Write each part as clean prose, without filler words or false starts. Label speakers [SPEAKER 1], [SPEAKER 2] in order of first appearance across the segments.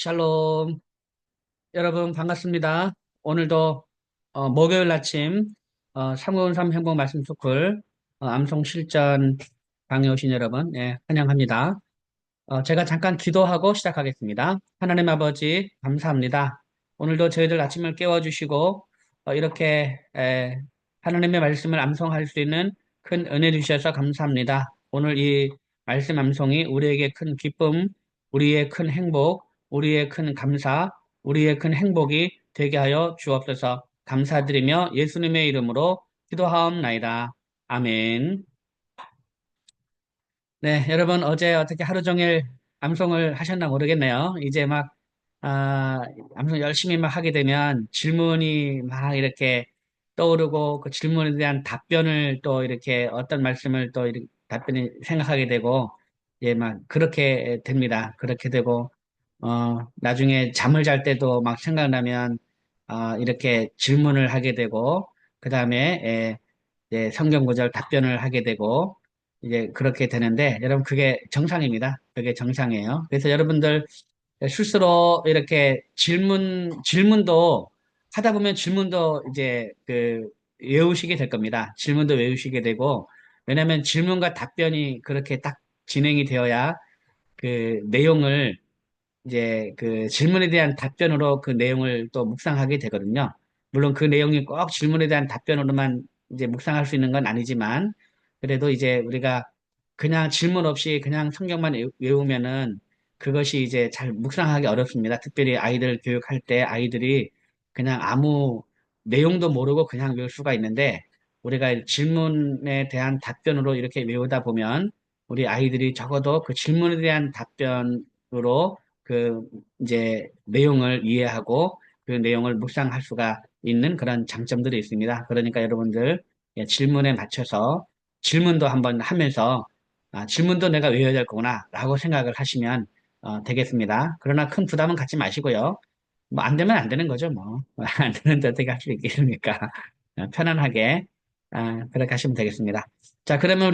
[SPEAKER 1] 샬롬. 여러분 반갑습니다. 오늘도 목요일 아침 393 행복 말씀 스쿨 암송 실전 강의 오신 여러분 환영합니다. 제가 잠깐 기도하고 시작하겠습니다. 하나님 아버지 감사합니다. 오늘도 저희들 아침을 깨워주시고 이렇게 하나님의 말씀을 암송할 수 있는 큰 은혜 주셔서 감사합니다. 오늘 이 말씀 암송이 우리에게 큰 기쁨, 우리의 큰 행복, 우리의 큰 감사, 우리의 큰 행복이 되게 하여 주옵소서. 감사드리며 예수님의 이름으로 기도하옵나이다. 아멘. 네, 여러분 어제 어떻게 하루 종일 암송을 하셨나 모르겠네요. 이제 막 암송 열심히 막 하게 되면 질문이 막 이렇게 떠오르고 그 질문에 대한 답변을 또 이렇게 어떤 말씀을 또 이렇게 답변이 생각하게 되고 막 그렇게 됩니다. 그렇게 되고 나중에 잠을 잘 때도 막 생각나면 이렇게 질문을 하게 되고 그 다음에 성경 구절 답변을 하게 되고 이제 그렇게 되는데 여러분 그게 정상입니다. 그게 정상이에요. 그래서 여러분들 스스로 이렇게 질문도 하다 보면 질문도 이제 외우시게 될 겁니다. 질문도 외우시게 되고 왜냐하면 질문과 답변이 그렇게 딱 진행이 되어야 그 내용을 이제 그 질문에 대한 답변으로 그 내용을 또 묵상하게 되거든요. 물론 그 내용이 꼭 질문에 대한 답변으로만 이제 묵상할 수 있는 건 아니지만, 그래도 이제 우리가 그냥 질문 없이 그냥 성경만 외우면은 그것이 이제 잘 묵상하기 어렵습니다. 특별히 아이들 교육할 때 아이들이 그냥 아무 내용도 모르고 그냥 외울 수가 있는데, 우리가 질문에 대한 답변으로 이렇게 외우다 보면 우리 아이들이 적어도 그 질문에 대한 답변으로 그 이제 내용을 이해하고 그 내용을 묵상할 수가 있는 그런 장점들이 있습니다. 그러니까 여러분들 질문에 맞춰서 질문도 한번 하면서 질문도 내가 외워야 될 거구나 라고 생각을 하시면 되겠습니다. 그러나 큰 부담은 갖지 마시고요. 뭐 안 되면 안 되는 거죠, 뭐. 안 되는데 어떻게 할 수 있겠습니까? 편안하게 그렇게 하시면 되겠습니다. 자, 그러면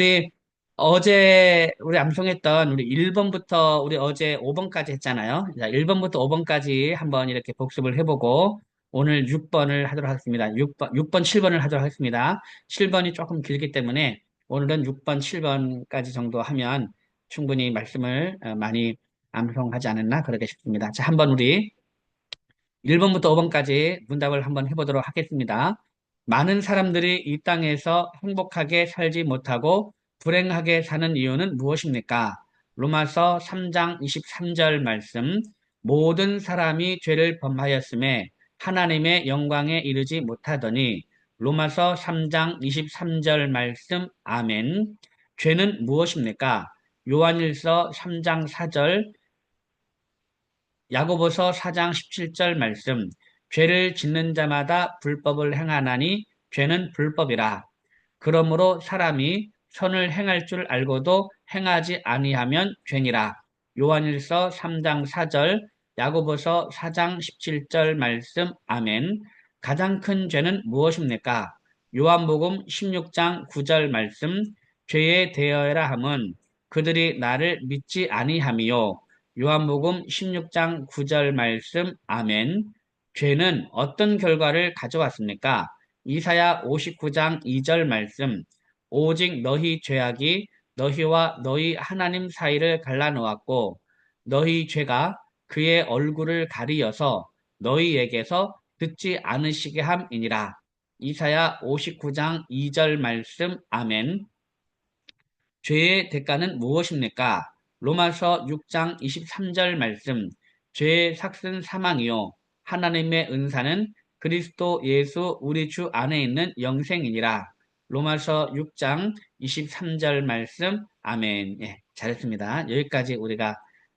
[SPEAKER 1] 어제 우리 암송했던 우리 1번부터 우리 어제 5번까지 했잖아요. 자, 1번부터 5번까지 한번 이렇게 복습을 해보고 오늘 6번을 하도록 하겠습니다. 6번, 7번을 하도록 하겠습니다. 7번이 조금 길기 때문에 오늘은 6번, 7번까지 정도 하면 충분히 말씀을 많이 암송하지 않았나 그렇게 싶습니다. 자, 한번 우리 1번부터 5번까지 문답을 한번 해보도록 하겠습니다. 많은 사람들이 이 땅에서 행복하게 살지 못하고 불행하게 사는 이유는 무엇입니까? 로마서 3장 23절 말씀. 모든 사람이 죄를 범하였음에 하나님의 영광에 이르지 못하더니 로마서 3장 23절 말씀. 아멘. 죄는 무엇입니까? 요한일서 3장 4절, 야고보서 4장 17절 말씀. 죄를 짓는 자마다 불법을 행하나니 죄는 불법이라. 그러므로 사람이 선을 행할 줄 알고도 행하지 아니하면 죄니라. 요한일서 3장 4절, 야고보서 4장 17절 말씀. 아멘. 가장 큰 죄는 무엇입니까? 요한복음 16장 9절 말씀. 죄에 대하여라 함은 그들이 나를 믿지 아니함이요. 요한복음 16장 9절 말씀. 아멘. 죄는 어떤 결과를 가져왔습니까? 이사야 59장 2절 말씀. 오직 너희 죄악이 너희와 너희 하나님 사이를 갈라놓았고 너희 죄가 그의 얼굴을 가리어서 너희에게서 듣지 않으시게 함이니라. 이사야 59장 2절 말씀. 아멘. 죄의 대가는 무엇입니까? 로마서 6장 23절 말씀. 죄의 삭은 사망이요 하나님의 은사는 그리스도 예수 우리 주 안에 있는 영생이니라. 로마서 6장 23절 말씀. 아멘. 예, 잘했습니다. 여기까지 우리가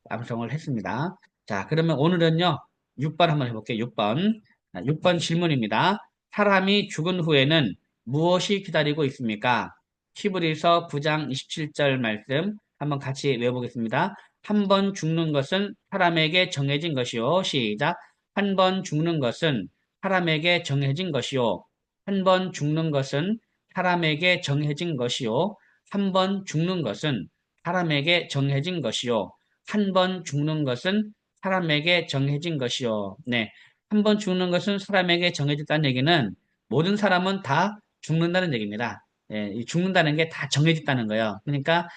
[SPEAKER 1] 암송을 했습니다. 자, 그러면 오늘은요. 6번 한번 해볼게요. 6번. 6번 질문입니다. 사람이 죽은 후에는 무엇이 기다리고 있습니까? 히브리서 9장 27절 말씀 한번 같이 외워보겠습니다. 한 번 죽는 것은 사람에게 정해진 것이요. 시작. 한 번 죽는 것은 사람에게 정해진 것이요. 한 번 죽는 것은 사람에게 정해진 것이요. 한 번 죽는 것은 사람에게 정해진 것이요. 한 번 죽는 것은 사람에게 정해진 것이요. 네. 한 번 죽는 것은 사람에게 정해졌다는 얘기는 모든 사람은 다 죽는다는 얘기입니다. 예, 이 죽는다는 게 다 정해졌다는 거예요. 그러니까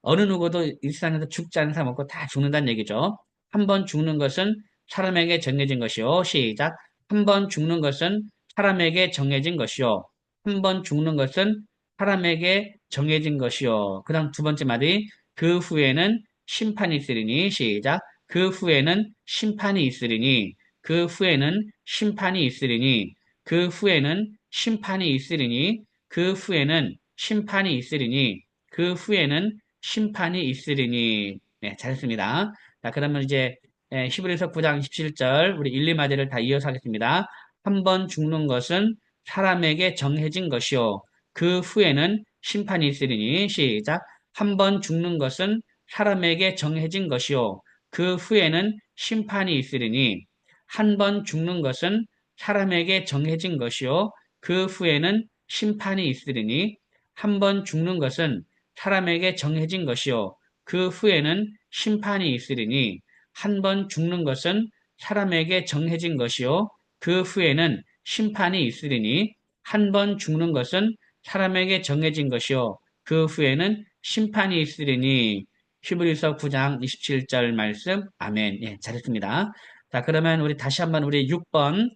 [SPEAKER 1] 어느 누구도 이 세상에서 죽지 않는 사람 없고 다 죽는다는 얘기죠. 한 번 죽는 것은 사람에게 정해진 것이요. 시작. 한 번 죽는 것은 사람에게 정해진 것이요. 한 번 죽는 것은 사람에게 정해진 것이요. 그 다음 두 번째 말이 그 후에는 심판이 있으리니 시작. 그 후에는 심판이 있으리니 그 후에는 심판이 있으리니 그 후에는 심판이 있으리니 그 후에는 심판이 있으리니 그 후에는 심판이 있으리니. 네, 잘했습니다. 자, 그러면 이제 히브리서 9장 17절 우리 1, 2마디를 다 이어서 하겠습니다. 한 번 죽는 것은 사람에게 정해진 것이요. 그 후에는 심판이 있으리니. 시작. 한 번 죽는 것은 사람에게 정해진 것이요. 그 후에는 심판이 있으리니. 한 번 죽는 것은 사람에게 정해진 것이요. 그 후에는 심판이 있으리니. 한 번 죽는 것은 사람에게 정해진 것이요. 그 후에는 심판이 있으리니 한 번 죽는 것은 사람에게 정해진 것이요. 그 후에는 심판이 있으리니 한 번 죽는 것은 사람에게 정해진 것이요. 그 후에는 심판이 있으리니 히브리서 9장 27절 말씀. 아멘. 예, 잘했습니다. 자, 그러면 우리 다시 한번 우리 6번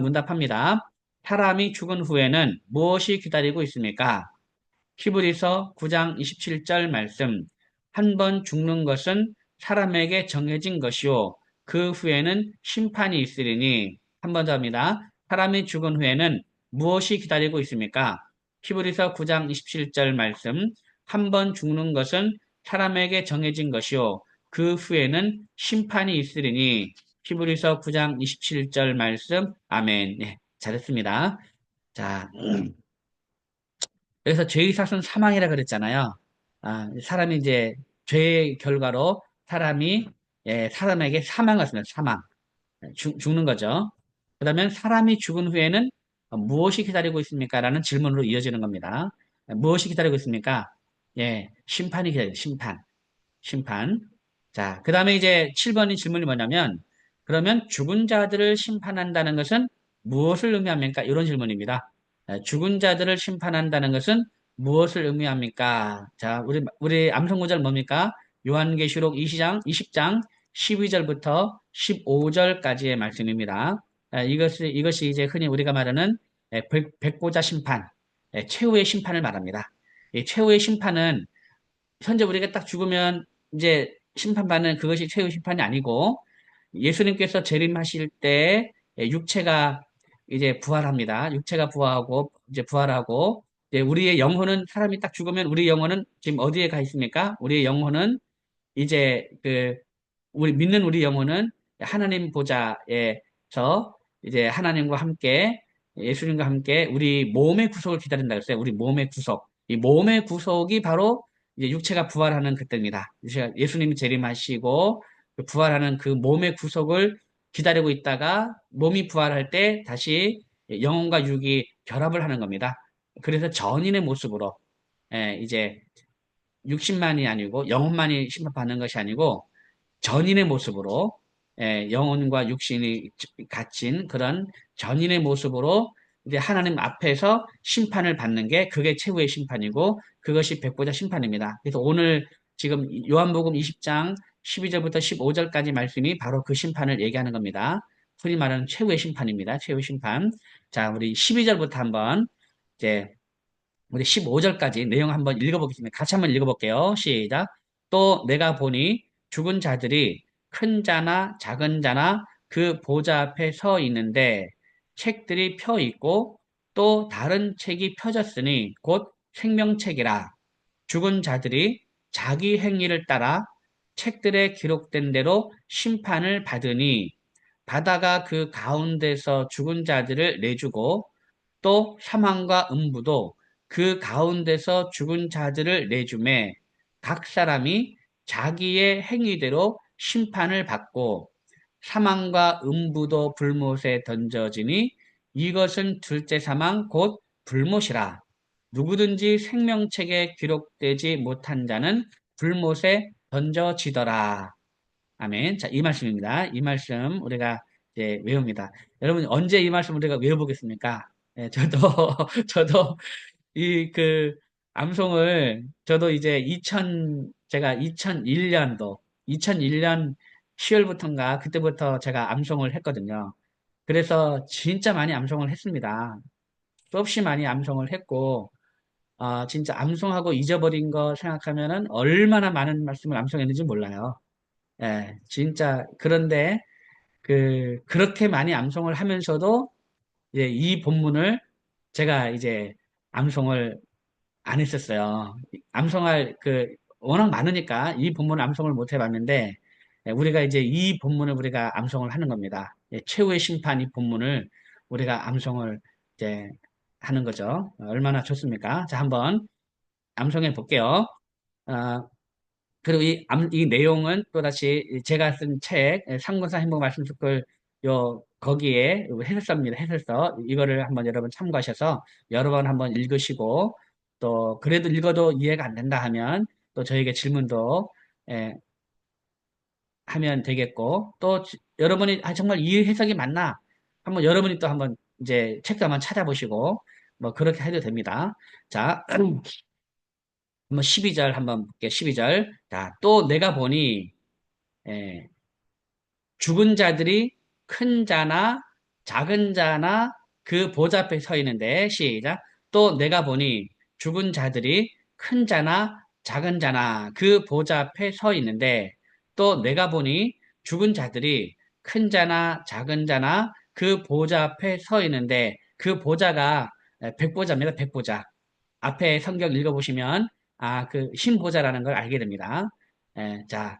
[SPEAKER 1] 문답합니다. 사람이 죽은 후에는 무엇이 기다리고 있습니까? 히브리서 9장 27절 말씀. 한 번 죽는 것은 사람에게 정해진 것이요. 그 후에는 심판이 있으리니. 한 번 더 합니다. 사람이 죽은 후에는 무엇이 기다리고 있습니까? 히브리서 9장 27절 말씀. 한 번 죽는 것은 사람에게 정해진 것이요. 그 후에는 심판이 있으리니. 히브리서 9장 27절 말씀. 아멘. 네, 잘했습니다. 자, 여기서 죄의 사은 사망이라 그랬잖아요. 사람이 이제 죄의 결과로 사람이 사람에게 사망을 습니다. 사망. 죽는 거죠. 그러면 사람이 죽은 후에는 무엇이 기다리고 있습니까? 라는 질문으로 이어지는 겁니다. 무엇이 기다리고 있습니까? 예, 심판이 기다려요. 심판. 심판. 자, 그 다음에 이제 7번의 질문이 뭐냐면, 그러면 죽은 자들을 심판한다는 것은 무엇을 의미합니까? 이런 질문입니다. 죽은 자들을 심판한다는 것은 무엇을 의미합니까? 자, 우리 암송구절 뭡니까? 요한계시록 20장 12절부터 15절까지의 말씀입니다. 이것이 이제 흔히 우리가 말하는 백보자 심판, 최후의 심판을 말합니다. 이 최후의 심판은 현재 우리가 딱 죽으면 이제 심판받는 그것이 최후 심판이 아니고 예수님께서 재림하실 때 육체가 이제 부활합니다. 육체가 부활하고 이제 부활하고 이제 우리의 영혼은 사람이 딱 죽으면 우리 영혼은 지금 어디에 가 있습니까? 우리의 영혼은 이제 우리 믿는 우리 영혼은 하나님 보좌에서 이제 하나님과 함께 예수님과 함께 우리 몸의 구속을 기다린다 그랬어요. 우리 몸의 구속. 이 몸의 구속이 바로 이제 육체가 부활하는 그때입니다. 예수님이 재림하시고 그 부활하는 그 몸의 구속을 기다리고 있다가 몸이 부활할 때 다시 영혼과 육이 결합을 하는 겁니다. 그래서 전인의 모습으로 이제 육신만이 아니고 영혼만이 심판받는 것이 아니고 전인의 모습으로 영혼과 육신이 갇힌 그런 전인의 모습으로 이제 하나님 앞에서 심판을 받는 게 그게 최후의 심판이고 그것이 백보자 심판입니다. 그래서 오늘 지금 요한복음 20장 12절부터 15절까지 말씀이 바로 그 심판을 얘기하는 겁니다. 흔히 말하는 최후의 심판입니다. 최후의 심판. 자, 우리 12절부터 한번 이제 우리 15절까지 내용 한번 읽어보겠습니다. 같이 한번 읽어볼게요. 시작. 또 내가 보니 죽은 자들이 큰 자나 작은 자나 그 보좌 앞에 서 있는데 책들이 펴 있고 또 다른 책이 펴졌으니 곧 생명책이라. 죽은 자들이 자기 행위를 따라 책들에 기록된 대로 심판을 받으니 바다가 그 가운데서 죽은 자들을 내주고 또 사망과 음부도 그 가운데서 죽은 자들을 내주매 각 사람이 자기의 행위대로 심판을 받고 사망과 음부도 불못에 던져지니 이것은 둘째 사망 곧 불못이라. 누구든지 생명책에 기록되지 못한 자는 불못에 던져지더라. 아멘. 자, 이 말씀입니다. 이 말씀 우리가 이제 외웁니다. 여러분, 언제 이 말씀 우리가 외워보겠습니까? 예, 저도, 저도 암송을, 저도 이제 제가 2001년도, 2001년 10월부터인가, 그때부터 제가 암송을 했거든요. 그래서 진짜 많이 암송을 했습니다. 수없이 많이 암송을 했고, 진짜 암송하고 잊어버린 거 생각하면은 얼마나 많은 말씀을 암송했는지 몰라요. 예, 진짜, 그런데, 그렇게 많이 암송을 하면서도, 이제 이 본문을 제가 이제 암송을 안 했었어요. 암송할 워낙 많으니까 이 본문을 암송을 못 해봤는데, 우리가 이제 이 본문을 우리가 암송을 하는 겁니다. 최후의 심판 이 본문을 우리가 암송을 이제 하는 거죠. 얼마나 좋습니까? 자, 한번 암송해 볼게요. 어, 그리고 이 내용은 또다시 제가 쓴 책, 상고사 행복 말씀 숲을 거기에 해설서입니다. 해설서. 이거를 한번 여러분 참고하셔서 여러 번 한번 읽으시고, 또, 그래도 읽어도 이해가 안 된다 하면, 또 저에게 질문도, 예, 하면 되겠고, 또, 여러분이, 정말 이 해석이 맞나? 한번 여러분이 또 한번 이제 책도 한번 찾아보시고, 뭐, 그렇게 해도 됩니다. 자, 한번 12절 한번 볼게요. 12절. 자, 또 내가 보니, 예, 죽은 자들이 큰 자나 작은 자나 그 보좌 앞에 서 있는데, 시작. 또 내가 보니 죽은 자들이 큰 자나 작은 자나 그 보좌 앞에 서 있는데, 또 내가 보니 죽은 자들이 큰 자나 작은 자나 그 보좌 앞에 서 있는데, 그 보좌가 백보자입니다. 백보자. 앞에 성경 읽어보시면, 신보자라는 걸 알게 됩니다. 자,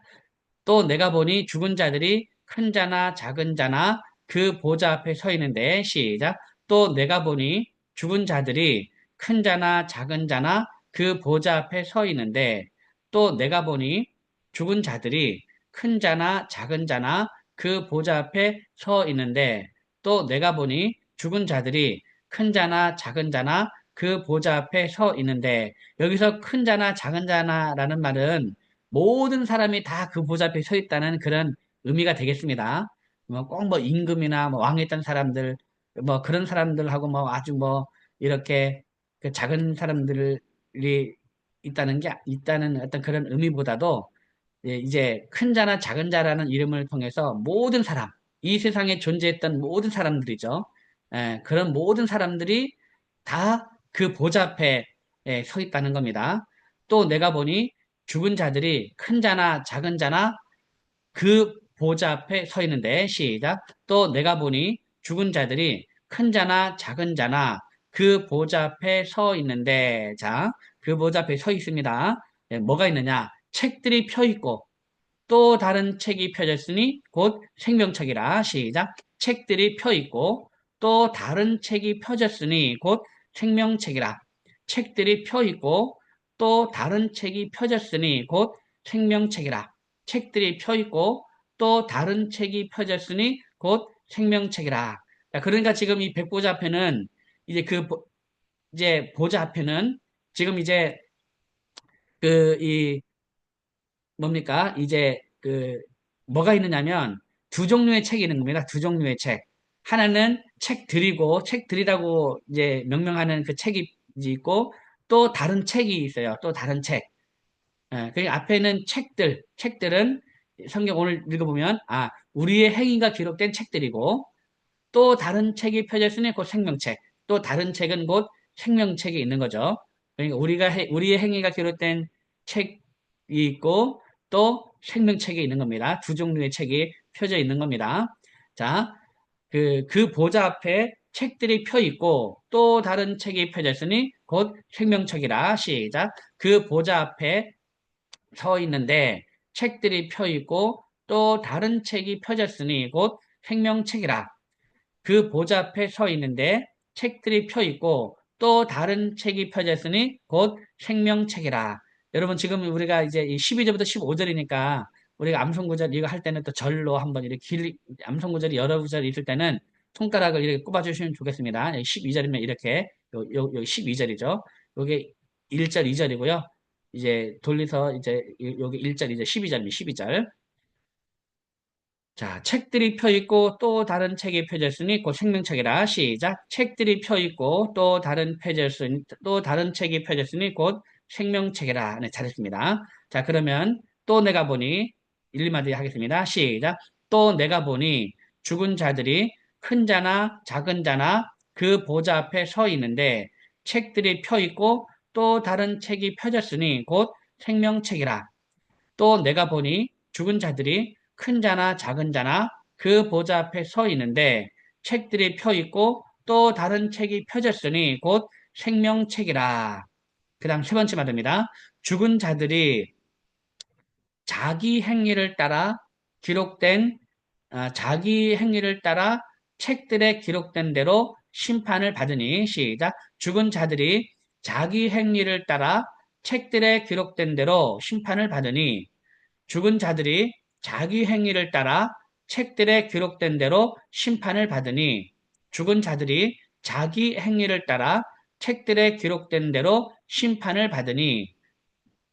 [SPEAKER 1] 또 내가 보니 죽은 자들이 큰 자나 작은 자나 그 보좌 앞에 서 있는데, 시작. 또 내가 보니 죽은 자들이 큰 자나 작은 자나 그 보좌 앞에 서 있는데, 또 내가 보니 죽은 자들이 큰 자나 작은 자나 그 보좌 앞에 서 있는데, 또 내가 보니 죽은 자들이 큰 자나 작은 자나 그 보좌 앞에 서 있는데, 여기서 큰 자나 작은 자나라는 말은 모든 사람이 다 그 보좌 앞에 서 있다는 그런 의미가 되겠습니다. 뭐 꼭 뭐 임금이나 뭐 왕에 있던 사람들, 뭐 그런 사람들하고 뭐 아주 뭐 이렇게 그 작은 사람들이 있다는 어떤 그런 의미보다도, 이제 큰 자나 작은 자라는 이름을 통해서 모든 사람, 이 세상에 존재했던 모든 사람들이죠. 그런 모든 사람들이 다 그 보좌 앞에 서 있다는 겁니다. 또 내가 보니 죽은 자들이 큰 자나 작은 자나 그 보좌 앞에 서 있는데, 시작. 또 내가 보니 죽은 자들이 큰 자나 작은 자나 그 보좌 앞에 서 있는데, 자, 그 보좌 앞에 서 있습니다. 뭐가 있느냐? 책들이 펴 있고, 또 다른 책이 펴졌으니 곧 생명책이라. 시작. 책들이 펴 있고, 또 다른 책이 펴졌으니 곧 생명책이라. 책들이 펴 있고, 또 다른 책이 펴졌으니 곧 생명책이라. 책들이 펴 있고, 또 다른 책이 펴졌으니 곧 생명책이라. 자, 그러니까 지금 이 백보자 앞에는 이제 이제 보좌 앞에는 지금 이제 이 뭡니까? 이제 뭐가 있느냐면 두 종류의 책이 있는 겁니다. 두 종류의 책. 하나는 책들이라고 이제 명명하는 그 책이 있고, 또 다른 책이 있어요. 또 다른 책. 그 앞에는 책들은 성경 오늘 읽어보면, 우리의 행위가 기록된 책들이고, 또 다른 책이 펴져 있으니 곧 생명책. 또 다른 책은 곧 생명책이 있는 거죠. 그러니까 우리의 행위가 기록된 책이 있고 또 생명책이 있는 겁니다. 두 종류의 책이 펴져 있는 겁니다. 자, 그 보좌 앞에 책들이 펴 있고 또 다른 책이 펴져 있으니 곧 생명책이라. 시작. 그 보좌 앞에 서 있는데 책들이 펴 있고 또 다른 책이 펴졌으니 곧 생명책이라. 그 보좌 앞에 서 있는데 책들이 펴 있고 또 다른 책이 펴져 있으니 곧 생명책이라. 여러분 지금 우리가 이제 이 12절부터 15절이니까 우리가 암송구절 이거 할 때는 또 절로 한번 이렇게 암송구절이 여러 구절이 있을 때는 손가락을 이렇게 꼽아주시면 좋겠습니다. 12절이면 이렇게 요 12절이죠. 요게 1절, 2절이고요. 이제 돌려서 이제 여기 1절, 이제 12절입니다. 12절. 자, 책들이 펴 있고 또 다른 책이 펴져 있으니 곧 생명책이라. 시작. 책들이 펴 있고 또 다른 또 다른 책이 펴져 있으니 곧 생명책이라. 네, 잘했습니다. 자, 그러면 또 내가 보니 1, 2마디 하겠습니다. 시작. 또 내가 보니 죽은 자들이 큰 자나 작은 자나 그 보좌 앞에 서 있는데 책들이 펴 있고 또 다른 책이 펴졌으니 곧 생명책이라. 또 내가 보니 죽은 자들이 큰 자나 작은 자나 그 보좌 앞에 서 있는데 책들이 펴 있고 또 다른 책이 펴졌으니 곧 생명책이라. 그 다음 세 번째 말입니다. 죽은 자들이 자기 행위를 따라 기록된 자기 행위를 따라 책들에 기록된 대로 심판을 받으니 시작. 죽은 자들이 자기 행위를 따라 책들에 기록된 대로 심판을 받으니 죽은 자들이 자기 행위를 따라 책들에 기록된 대로 심판을 받으니 죽은 자들이 자기 행위를 따라 책들에 기록된 대로 심판을 받으니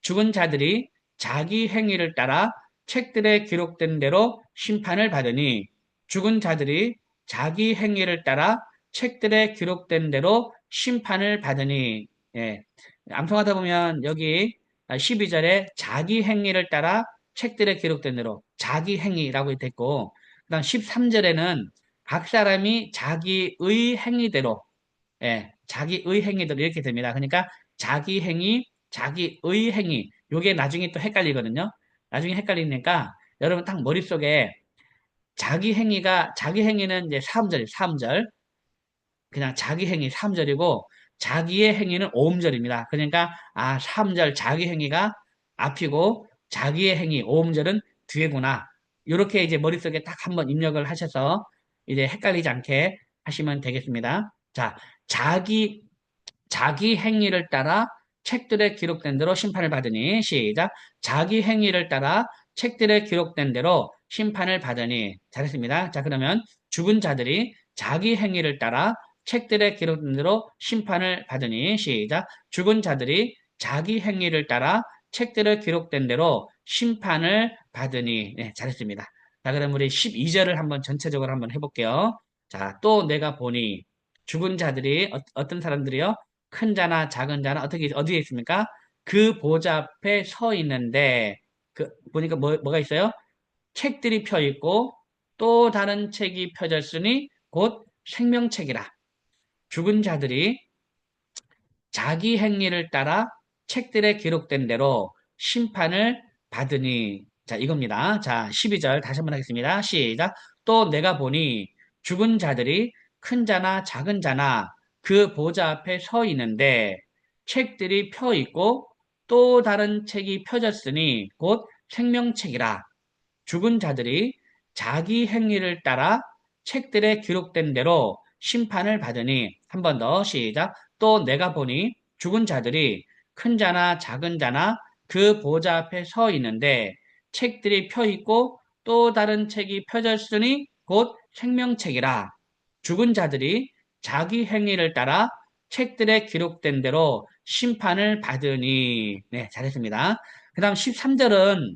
[SPEAKER 1] 죽은 자들이 자기 행위를 따라 책들에 기록된 대로 심판을 받으니 죽은 자들이 자기 행위를 따라 책들에 기록된 대로 심판을 받으니 예. 암송하다 보면 여기 12절에 자기 행위를 따라 책들에 기록된 대로 자기 행위라고 됐고 그다음 13절에는 각 사람이 자기의 행위대로 자기의 행위대로 이렇게 됩니다. 그러니까 자기 행위, 자기의 행위 요게 나중에 또 헷갈리거든요. 나중에 헷갈리니까 여러분 딱 머릿속에 자기 행위는 이제 3절, 3절. 그냥 자기 행위 3절이고 자기의 행위는 5음절입니다. 그러니까 3절 자기 행위가 앞이고 자기의 행위 5음절은 뒤에구나. 이렇게 이제 머릿속에 딱 한번 입력을 하셔서 이제 헷갈리지 않게 하시면 되겠습니다. 자, 자기 행위를 따라 책들에 기록된 대로 심판을 받으니 시작. 자기 행위를 따라 책들에 기록된 대로 심판을 받으니 잘했습니다. 자, 그러면 죽은 자들이 자기 행위를 따라 책들에 기록된 대로 심판을 받으니 시작. 죽은 자들이 자기 행위를 따라 책들에 기록된 대로 심판을 받으니 네, 잘했습니다. 자, 그럼 우리 12절을 한번 전체적으로 한번 해볼게요. 자, 또 내가 보니 죽은 자들이 어떤 사람들이요? 큰 자나 작은 자나 어디에 있습니까? 그 보좌 앞에 서 있는데 보니까 뭐가 있어요? 책들이 펴 있고 또 다른 책이 펴졌으니 곧 생명책이라. 죽은 자들이 자기 행위를 따라 책들에 기록된 대로 심판을 받으니 자 이겁니다. 자 12절 다시 한번 하겠습니다. 시작. 또 내가 보니 죽은 자들이 큰 자나 작은 자나 그 보좌 앞에 서 있는데 책들이 펴 있고 또 다른 책이 펴졌으니 곧 생명책이라. 죽은 자들이 자기 행위를 따라 책들에 기록된 대로 심판을 받으니 한 번 더 시작. 또 내가 보니 죽은 자들이 큰 자나 작은 자나 그 보좌 앞에 서 있는데 책들이 펴 있고 또 다른 책이 펴졌으니 곧 생명책이라. 죽은 자들이 자기 행위를 따라 책들에 기록된 대로 심판을 받으니 네 잘했습니다. 그 다음 13절은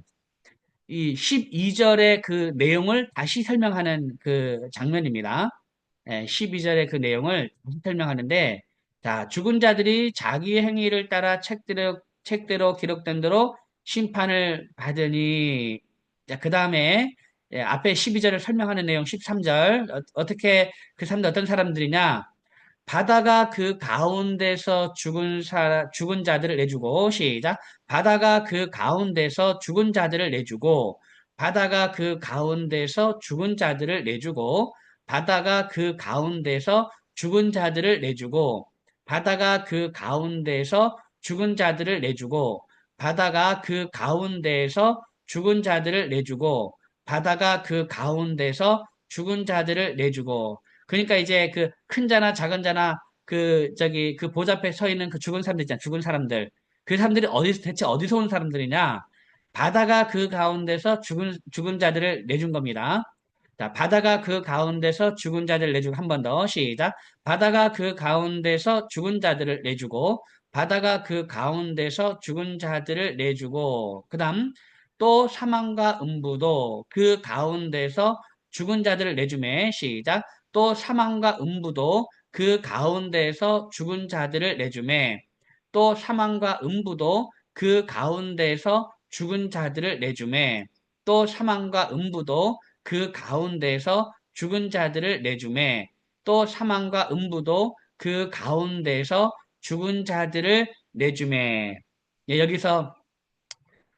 [SPEAKER 1] 이 12절의 그 내용을 다시 설명하는 그 장면입니다. 12절의 그 내용을 다시 설명하는데, 자, 죽은 자들이 자기 행위를 따라 책대로 기록된 대로 심판을 받으니, 자, 그 다음에 앞에 12절을 설명하는 내용 13절, 어떻게 그 사람들 어떤 사람들이냐? 바다가 그 가운데서 죽은 자들을 내주고, 시작. 바다가 그 가운데서 죽은 자들을 내주고, 바다가 그 가운데서 죽은 자들을 내주고, 바다가 그 가운데서 죽은 자들을 내주고, 바다가 그 가운데서 죽은 자들을 내주고, 바다가 그 가운데에서 죽은 자들을 내주고, 바다가 그 가운데서 죽은 자들을 내주고, 그러니까 이제 그 큰 자나 작은 자나 그 보좌 앞에 서 있는 그 죽은 사람들 있잖아. 죽은 사람들. 그 사람들이 대체 어디서 온 사람들이냐? 바다가 그 가운데서 죽은 자들을 내준 겁니다. 자, 바다가 그 가운데서 죽은 자들을 내주고 한 번 더 시작. 바다가 그 가운데서 죽은 자들을 내주고 바다가 그 가운데서 죽은 자들을 내주고 그다음 또 사망과 음부도 그 가운데서 죽은 자들을 내주매. 시작. 또 사망과 음부도 그 가운데서 죽은 자들을 내주매. 또 사망과 음부도 그 가운데서 죽은 자들을 내주매. 또 사망과 음부도 그 가운데서 죽은 자들을 내주매. 또 사망과 음부도 그 가운데서 죽은 자들을 내주매. 예, 여기서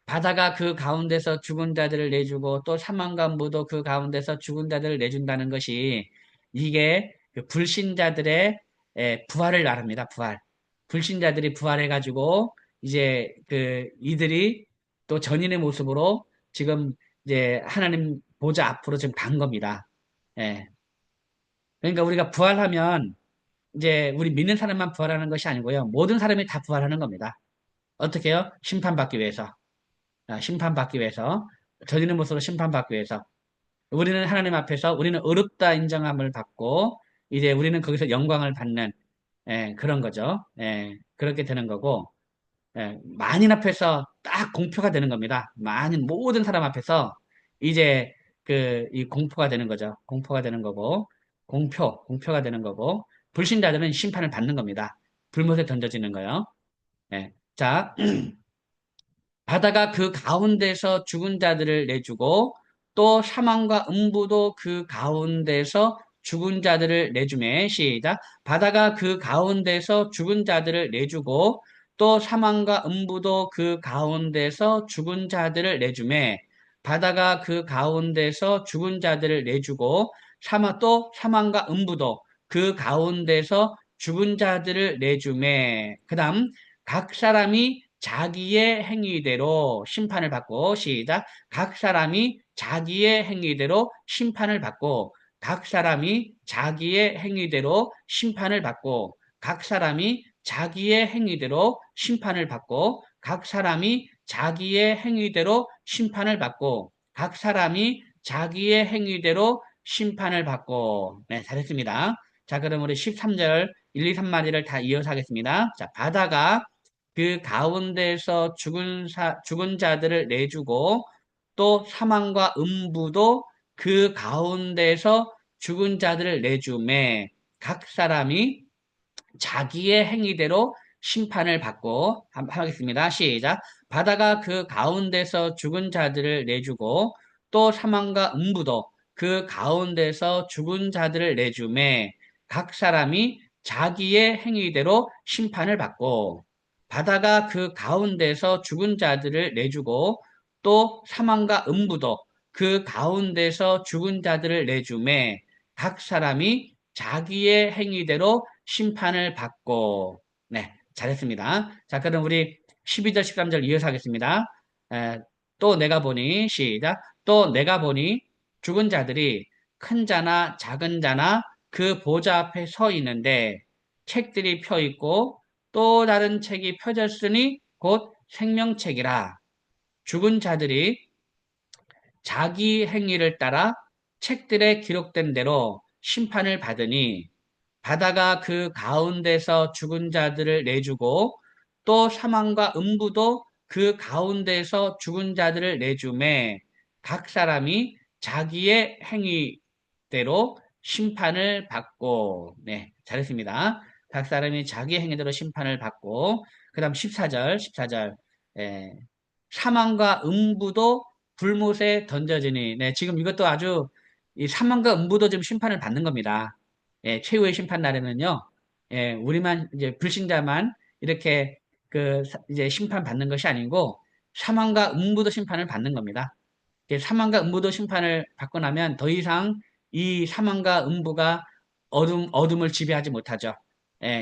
[SPEAKER 1] 바다가 그 가운데서 죽은 자들을 내주고 또 사망과 음부도 그 가운데서 죽은 자들을 내준다는 것이 이게 그 불신자들의 부활을 말합니다. 부활. 불신자들이 부활해가지고 이제 그 이들이 또 전인의 모습으로 지금 이제 하나님 보좌 앞으로 지금 간 겁니다. 예. 그러니까 우리가 부활하면 이제 우리 믿는 사람만 부활하는 것이 아니고요. 모든 사람이 다 부활하는 겁니다. 어떻게요? 심판받기 위해서. 심판받기 위해서. 저지른 모습으로 심판받기 위해서. 우리는 하나님 앞에서 우리는 의롭다 인정함을 받고 이제 우리는 거기서 영광을 받는 그런 거죠. 그렇게 되는 거고 만인 앞에서 딱 공표가 되는 겁니다. 만인 모든 사람 앞에서 이제 그 이 공포가 되는 거죠. 공포가 되는 거고 공표가 되는 거고 불신자들은 심판을 받는 겁니다. 불못에 던져지는 거요. 자, 바다가 그 가운데서 죽은 자들을 내주고 또 사망과 음부도 그 가운데서 죽은 자들을 내주매. 시작. 바다가 그 가운데서 죽은 자들을 내주고 또 사망과 음부도 그 가운데서 죽은 자들을 내주매. 바다가 그 가운데서 죽은 자들을 내주고 또 사망과 음부도 그 가운데서 죽은 자들을 내주매. 그다음 각 사람이 자기의 행위대로 심판을 받고 시작. 각 사람이 자기의 행위대로 심판을 받고 각 사람이 자기의 행위대로 심판을 받고 각 사람이 자기의 행위대로 심판을 받고 각 사람이 자기의 행위대로 심판을 받고 각 사람이 자기의 행위대로 심판을 받고 네, 잘했습니다. 자, 그럼 우리 13절 1, 2, 3마디를 다 이어서 하겠습니다. 자, 바다가 그 가운데서 죽은 자들을 내주고 또 사망과 음부도 그 가운데서 죽은 자들을 내주매 각 사람이 자기의 행위대로 심판을 받고 하겠습니다. 시작. 바다가 그 가운데서 죽은 자들을 내주고 또 사망과 음부도 그 가운데서 죽은 자들을 내주매 각 사람이 자기의 행위대로 심판을 받고 바다가 그 가운데서 죽은 자들을 내주고 또 사망과 음부도 그 가운데서 죽은 자들을 내주매 각 사람이 자기의 행위대로 심판을 받고 네, 잘했습니다. 자, 그럼 우리 12절 13절 이어서 하겠습니다. 에, 또 내가 보니 시작. 또 내가 보니 죽은 자들이 큰 자나 작은 자나 그 보좌 앞에 서 있는데 책들이 펴 있고 또 다른 책이 펴졌으니 곧 생명책이라. 죽은 자들이 자기 행위를 따라 책들에 기록된 대로 심판을 받으니 바다가 그 가운데서 죽은 자들을 내주고 또 사망과 음부도 그 가운데서 죽은 자들을 내주매 각 사람이 자기의 행위대로 심판을 받고 네, 잘했습니다. 각 사람이 자기 행위대로 심판을 받고 그다음 14절 사망과 음부도 불못에 던져지니 네, 지금 이것도 아주 이 사망과 음부도 지금 심판을 받는 겁니다. 최후의 심판 날에는요, 우리만 이제 불신자만 이렇게 그 이제 심판 받는 것이 아니고 사망과 음부도 심판을 받는 겁니다. 사망과 음부도 심판을 받고 나면 더 이상 이 사망과 음부가 어둠을 지배하지 못하죠.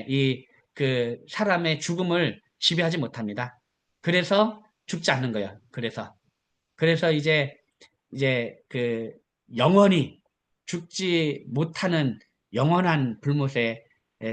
[SPEAKER 1] 이 그 사람의 죽음을 지배하지 못합니다. 그래서 죽지 않는 거예요. 그래서 이제 그 영원히 죽지 못하는 영원한 불못에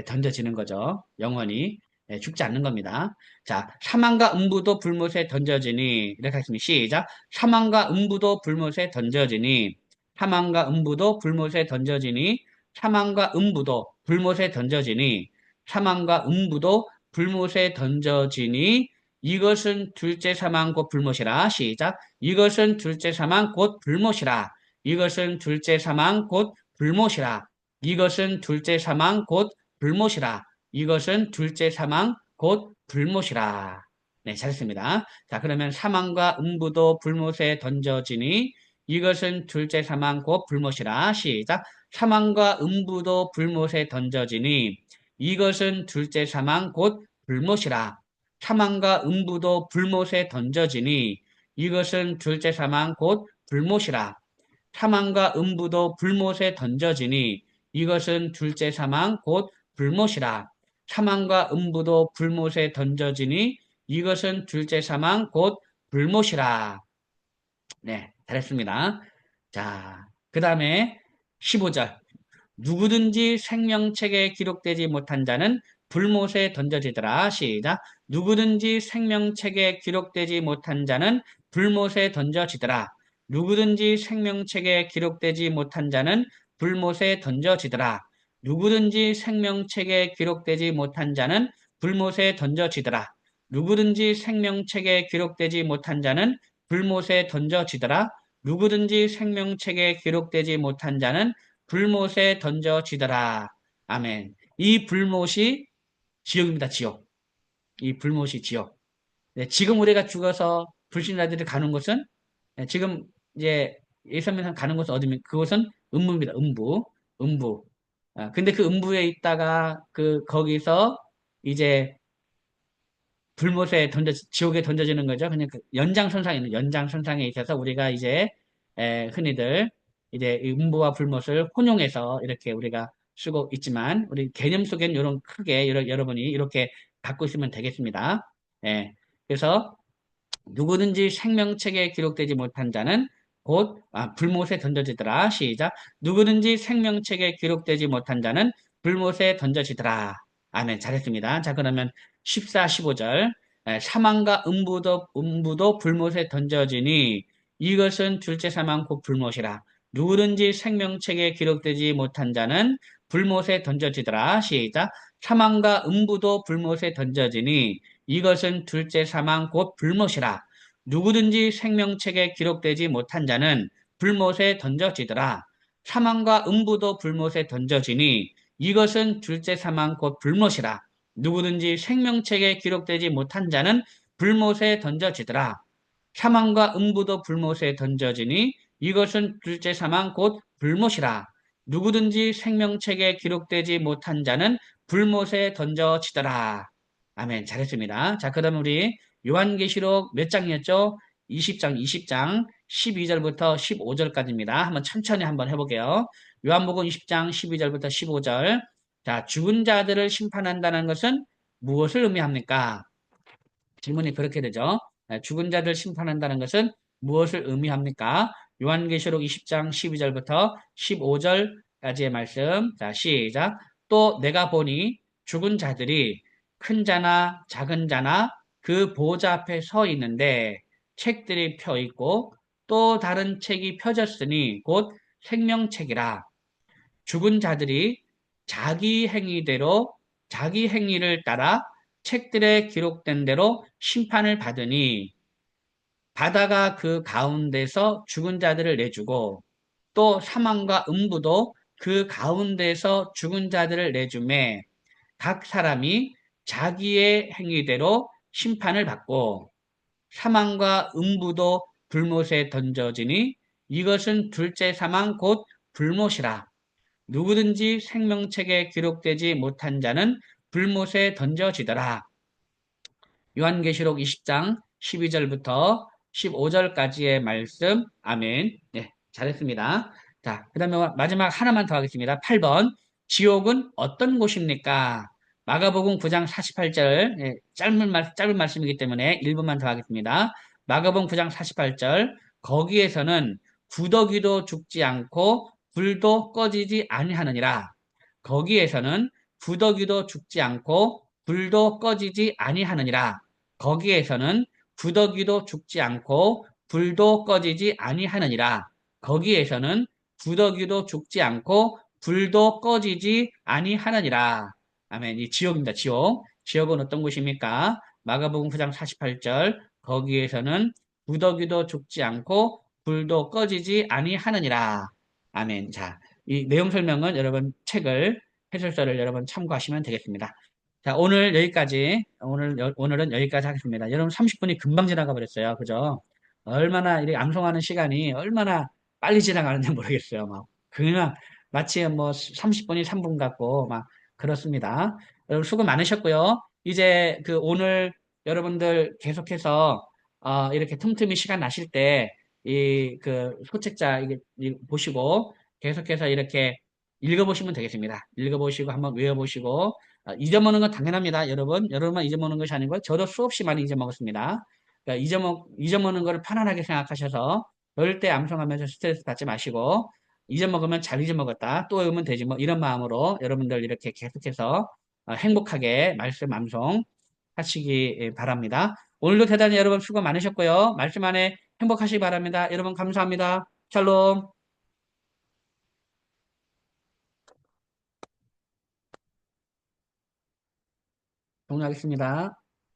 [SPEAKER 1] 던져지는 거죠. 영원히 죽지 않는 겁니다. 자, 사망과 음부도 불못에 던져지니 이렇게 하겠습니다. 시작. 사망과 음부도 불못에 던져지니 사망과 음부도 불못에 던져지니 사망과 음부도 불못에 던져지니 사망과 음부도 불못에 던져지니 이것은 둘째 사망 곧 불못이라. 시작. 이것은 둘째 사망 곧 불못이라. 이것은 둘째 사망 곧 불못이라. 이것은 둘째 사망 곧 불못이라. 이것은 둘째 사망 곧 불못이라. 네, 잘했습니다. 자, 그러면 사망과 음부도 불못에 던져지니 이것은 둘째 사망 곧 불못이라. 시작. 사망과 음부도 불못에 던져지니 이것은 둘째 사망 곧 불못이라. 사망과 음부도 불못에 던져지니 이것은 둘째 사망 곧 불못이라. 사망과 음부도 불못에 던져지니 이것은 둘째 사망 곧 불못이라. 사망과 음부도 불못에 던져지니 이것은 둘째 사망 곧 불못이라. 네, 잘했습니다. 자, 그 다음에 15절. 누구든지 생명책에 기록되지 못한 자는 불못에 던져지더라. 시작. 누구든지 생명책에 기록되지 못한 자는 불못에 던져지더라. 누구든지 생명책에 기록되지 못한 자는 불못에 던져지더라. 누구든지 생명책에 기록되지 못한 자는 불못에 던져지더라. 누구든지 생명책에 기록되지 못한 자는 불못에 던져지더라. 누구든지 생명책에 기록되지 못한 자는 불못에 던져지더라. 아멘. 이 불못이 지옥입니다. 지옥. 이 불못이 지옥. 네, 지금 우리가 죽어서 불신자들이 가는 곳은 지금 이제 예수님이 가는 곳은 어디입니까? 그곳은 음부입니다. 음부. 음부. 근데 그 음부에 있다가 거기서 이제 불못에 지옥에 던져지는 거죠. 그냥 그 연장선상에 있어서 우리가 이제 흔히들 이제 이 음부와 불못을 혼용해서 이렇게 우리가 쓰고 있지만 우리 개념 속에는 이런 크게 여러분이 이렇게 갖고 있으면 되겠습니다. 예. 그래서 누구든지 생명책에 기록되지 못한 자는 곧 불못에 던져지더라. 시작. 누구든지 생명책에 기록되지 못한 자는 불못에 던져지더라. 아멘. 잘했습니다. 자, 그러면 14, 15절. 사망과 음부도 불못에 던져지니 이것은 둘째 사망 곧 불못이라. 누구든지 생명책에 기록되지 못한 자는 불못에 던져지더라. 시작. 사망과 음부도 불못에 던져지니 이것은 둘째 사망 곧 불못이라. 누구든지 생명책에 기록되지 못한 자는 불못에 던져지더라. 사망과 음부도 불못에 던져지니 이것은 둘째 사망 곧 불못이라. 누구든지 생명책에 기록되지 못한 자는 불못에 던져지더라. 사망과 음부도 불못에 던져지니 이것은 둘째 사망 곧 불못이라. 누구든지 생명책에 기록되지 못한 자는 불못에 던져지더라. 아멘. 잘했습니다. 자, 그다음 우리 요한계시록 몇 장이었죠? 20장 12절부터 15절까지입니다. 한번 천천히 한번 해볼게요. 요한복음 20장 12절부터 15절. 자, 죽은 자들을 심판한다는 것은 무엇을 의미합니까? 질문이 그렇게 되죠. 죽은 자들 심판한다는 것은 무엇을 의미합니까? 요한계시록 20장 12절부터 15절까지의 말씀. 자, 시작. 또 내가 보니 죽은 자들이 큰 자나 작은 자나 그 보좌 앞에 서 있는데 책들이 펴 있고 또 다른 책이 펴졌으니 곧 생명책이라. 죽은 자들이 자기 행위대로 자기 행위를 따라 책들에 기록된 대로 심판을 받으니 바다가 그 가운데서 죽은 자들을 내주고 또 사망과 음부도 그 가운데서 죽은 자들을 내주매 각 사람이 자기의 행위대로 심판을 받고 사망과 음부도 불못에 던져지니 이것은 둘째 사망 곧 불못이라. 누구든지 생명책에 기록되지 못한 자는 불못에 던져지더라. 요한계시록 20장 12절부터 15절까지의 말씀. 아멘. 네, 잘했습니다. 자, 그 다음에 마지막 하나만 더 하겠습니다. 8번. 지옥은 어떤 곳입니까? 마가복음 9장 48절. 네, 짧은 말씀이기 때문에 1분만 더 하겠습니다. 마가복음 9장 48절. 거기에서는 구더기도 죽지 않고 불도 꺼지지 아니하느니라. 거기에서는 구더기도 죽지 않고 불도 꺼지지 아니하느니라. 거기에서는 구더기도 죽지 않고 불도 꺼지지 아니하느니라. 거기에서는 구더기도 죽지 않고 불도 꺼지지 아니하느니라. 아멘. 이 지옥입니다. 지옥. 지옥은 어떤 곳입니까? 마가복음 9장 48절 거기에서는 구더기도 죽지 않고 불도 꺼지지 아니하느니라. 아멘. 자, 이 내용 설명은 여러분 책을 해설서를 여러분 참고하시면 되겠습니다. 자, 오늘 여기까지 오늘은 여기까지 하겠습니다. 여러분 30분이 금방 지나가 버렸어요. 그죠? 얼마나 이 암송하는 시간이 얼마나 빨리 지나가는지 모르겠어요. 막 그냥 마치 뭐 30분이 3분 같고 막 그렇습니다. 여러분 수고 많으셨고요. 이제 그 오늘 여러분들 계속해서 이렇게 틈틈이 시간 나실 때 이 그 소책자 이게 보시고 계속해서 이렇게 읽어보시면 되겠습니다. 읽어보시고 한번 외워보시고 잊어먹는 건 당연합니다. 여러분만 잊어먹는 것이 아니고 저도 수없이 많이 잊어먹었습니다. 그러니까 잊어먹는 거를 편안하게 생각하셔서 절대 암송하면서 스트레스 받지 마시고 잊어먹으면 잘 잊어먹었다. 또 외우면 되지 뭐 이런 마음으로 여러분들 이렇게 계속해서 행복하게 말씀 암송 하시기 바랍니다. 오늘도 대단히 여러분 수고 많으셨고요. 말씀 안에 행복하시기 바랍니다. 여러분 감사합니다. 샬롬. 종료하겠습니다.